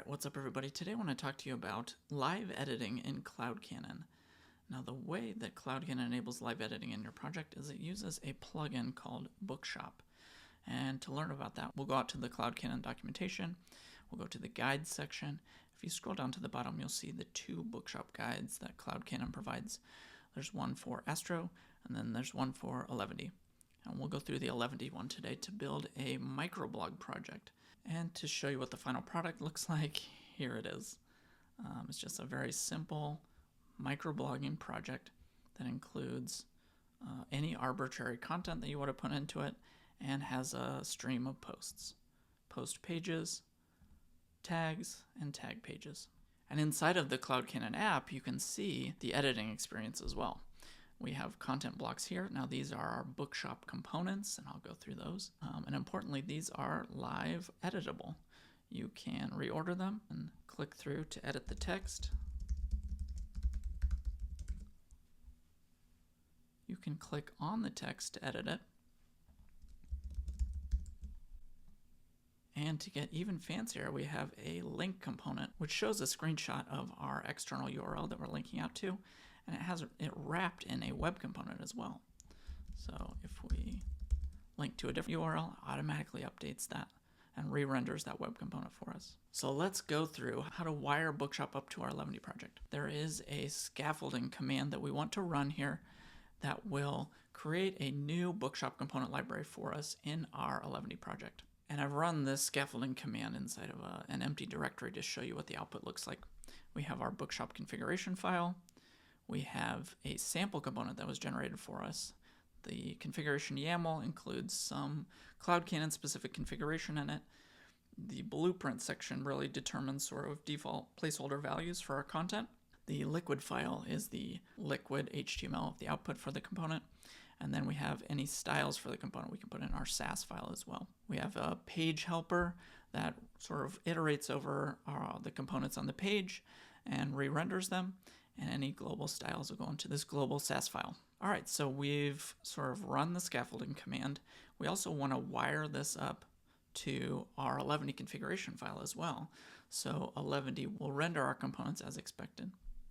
what's up everybody? Today I want to talk to you about live editing in CloudCannon. Now the way that CloudCannon enables live editing in your project is it uses a plugin called Bookshop. And to learn about that, we'll go out to the CloudCannon documentation, we'll go to the guides section. If you scroll down to the bottom, you'll see the two Bookshop guides that CloudCannon provides. There's one for Astro, and then there's one for Eleventy. And we'll go through the Eleventy one today to build a microblog project. And to show you what the final product looks like, here it is. It's just a very simple microblogging project that includes any arbitrary content that you want to put into it and has a stream of posts. Post pages, tags, and tag pages. And inside of the CloudCannon app, you can see the editing experience as well. We have content blocks here. Now these are our Bookshop components, and I'll go through those. And importantly, these are live editable. You can reorder them and click through to edit the text. You can click on the text to edit it. And to get even fancier, we have a link component, which shows a screenshot of our external URL that we're linking out to, and it has it wrapped in a web component as well. So if we link to a different URL, it automatically updates that and re-renders that web component for us. So let's go through how to wire Bookshop up to our Eleventy project. There is a scaffolding command that we want to run here that will create a new Bookshop component library for us in our Eleventy project. And I've run this scaffolding command inside of an empty directory to show you what the output looks like. We have our Bookshop configuration file. We have a sample component that was generated for us. The configuration YAML includes some CloudCannon specific configuration in it. The blueprint section really determines sort of default placeholder values for our content. The liquid file is the liquid HTML of the output for the component. And then we have any styles for the component we can put in our Sass file as well. We have a page helper that sort of iterates over the components on the page and re-renders them. And any global styles will go into this global Sass file. All right, so we've sort of run the scaffolding command. We also want to wire this up to our Eleventy configuration file as well. So Eleventy will render our components as expected.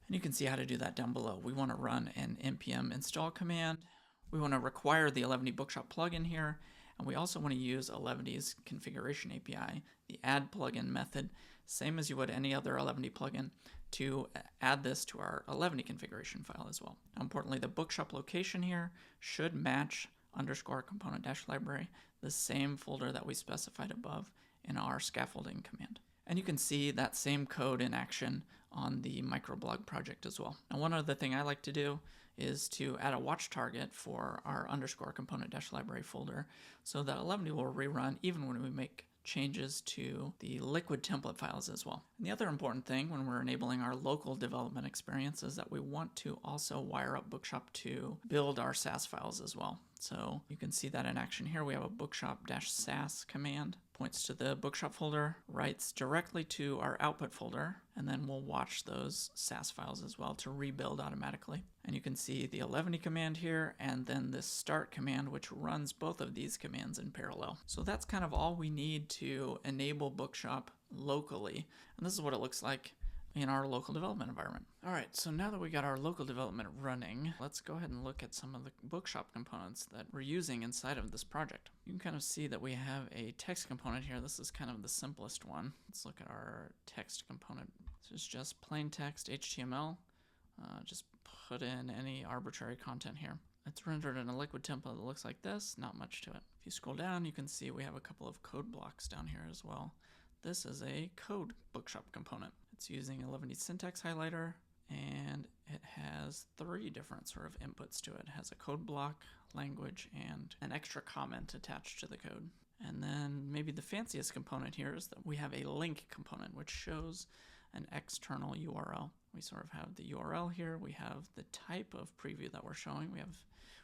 And you can see how to do that down below. We want to run an npm install command. We want to require the Eleventy Bookshop plugin here, and we also want to use Eleventy's configuration API, the add plugin method, same as you would any other Eleventy plugin, to add this to our Eleventy configuration file as well. Now, importantly, the Bookshop location here should match _component-library, the same folder that we specified above in our scaffolding command. And you can see that same code in action on the microblog project as well. Now, one other thing I like to do is to add a watch target for our _component-library folder so that Eleventy will rerun even when we make changes to the liquid template files as well. And the other important thing when we're enabling our local development experience is that we want to also wire up Bookshop to build our Sass files as well. So you can see that in action here. We have a bookshop-sass command, points to the Bookshop folder, writes directly to our output folder, and then we'll watch those Sass files as well to rebuild automatically. And you can see the Eleventy command here, and then this start command, which runs both of these commands in parallel. So that's kind of all we need to enable Bookshop locally. And this is what it looks like in our local development environment. All right, so now that we got our local development running, let's go ahead and look at some of the Bookshop components that we're using inside of this project. You can kind of see that we have a text component here. This is kind of the simplest one. Let's look at our text component. This is just plain text HTML. Just put in any arbitrary content here. It's rendered in a liquid template that looks like this, not much to it. If you scroll down, you can see we have a couple of code blocks down here as well. This is a code Bookshop component. It's using Eleventy syntax highlighter, and it has 3 different sort of inputs to it. It has a code block, language, and an extra comment attached to the code. And then maybe the fanciest component here is that we have a link component, which shows an external URL. We sort of have the URL here. We have the type of preview that we're showing.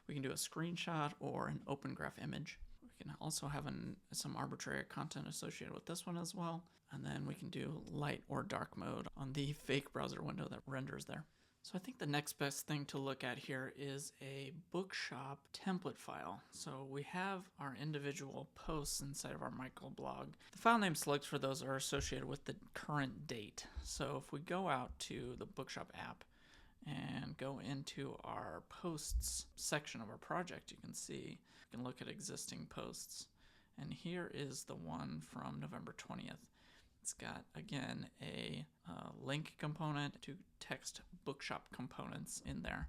We can do a screenshot or an open graph image. We can also have some arbitrary content associated with this one as well. And then we can do light or dark mode on the fake browser window that renders there. So I think the next best thing to look at here is a Bookshop template file. So we have our individual posts inside of our microblog. The file name selects for those are associated with the current date. So if we go out to the Bookshop app and go into our posts section of our project, you can see, you can look at existing posts. And here is the one from November 20th. It's got, again, a link component to text bookshop components in there.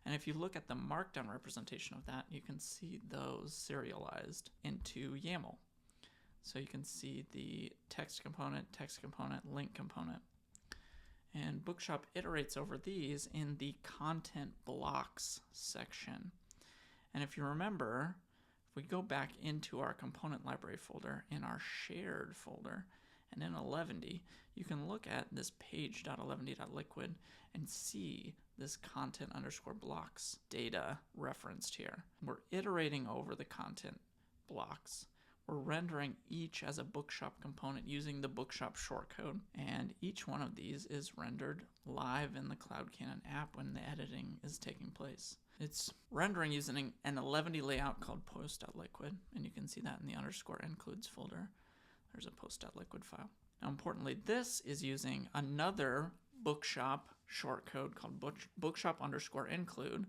And if you look at the markdown representation of that, you can see those serialized into YAML. So you can see the text component, link component. And Bookshop iterates over these in the content blocks section. And if you remember, if we go back into our component library folder, in our shared folder, and in Eleventy, you can look at this page.eleventy.liquid and see this content_blocks data referenced here. We're iterating over the content blocks. We're rendering each as a Bookshop component using the Bookshop shortcode, and each one of these is rendered live in the CloudCannon app when the editing is taking place. It's rendering using an Eleventy layout called post.liquid, and you can see that in the _includes folder. There's a post.liquid file. Now, importantly, this is using another Bookshop shortcode called bookshop_include,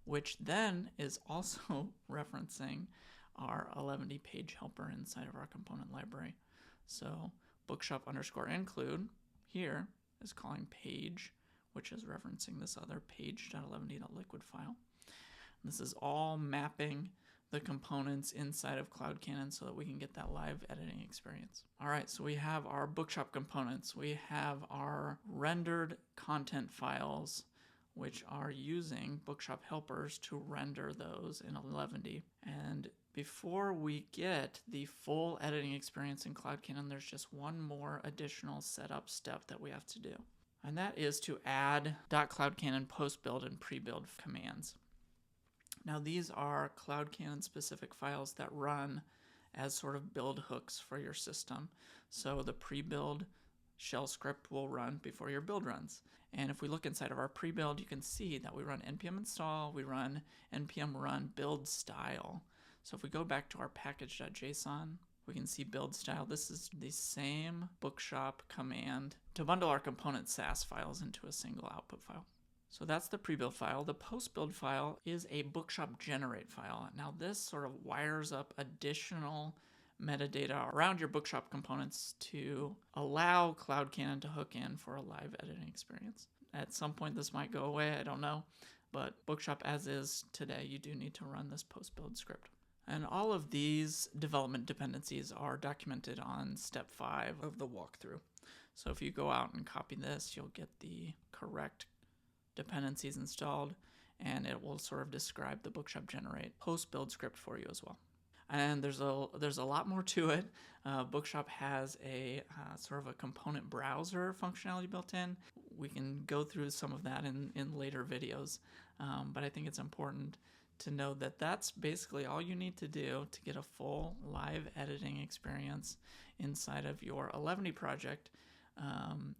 which then is also referencing our Eleventy page helper inside of our component library. So bookshop_include here is calling page, which is referencing this other page.eleventy.liquid file. And this is all mapping the components inside of CloudCannon so that we can get that live editing experience. All right, so we have our Bookshop components. We have our rendered content files, which are using Bookshop helpers to render those in Eleventy. And before we get the full editing experience in CloudCannon, there's just one more additional setup step that we have to do. And that is to add .CloudCannon post-build and pre-build commands. Now these are CloudCannon specific files that run as sort of build hooks for your system. So the pre-build shell script will run before your build runs. And if we look inside of our pre-build, you can see that we run npm install, we run npm run build style. So if we go back to our package.json, we can see build style. This is the same Bookshop command to bundle our component SAS files into a single output file. So that's the pre-build file. The post-build file is a Bookshop generate file. Now this sort of wires up additional metadata around your Bookshop components to allow CloudCannon to hook in for a live editing experience. At some point this might go away, I don't know, but Bookshop as is today, you do need to run this post-build script. And all of these development dependencies are documented on step 5 of the walkthrough. So if you go out and copy this, you'll get the correct dependencies installed, and it will sort of describe the Bookshop generate post-build script for you as well. And there's a lot more to it. Bookshop has a sort of a component browser functionality built in. We can go through some of that in later videos, but I think it's important to know that that's basically all you need to do to get a full live editing experience inside of your Eleventy project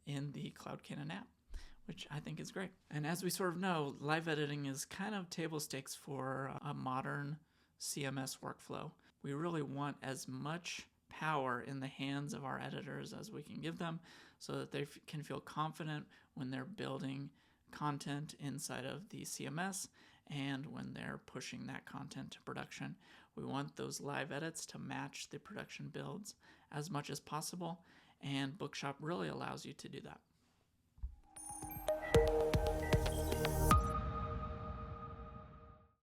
in the CloudCannon app, which I think is great. And as we sort of know, live editing is kind of table stakes for a modern CMS workflow. We really want as much power in the hands of our editors as we can give them so that they can feel confident when they're building content inside of the CMS and when they're pushing that content to production. We want those live edits to match the production builds as much as possible, and Bookshop really allows you to do that.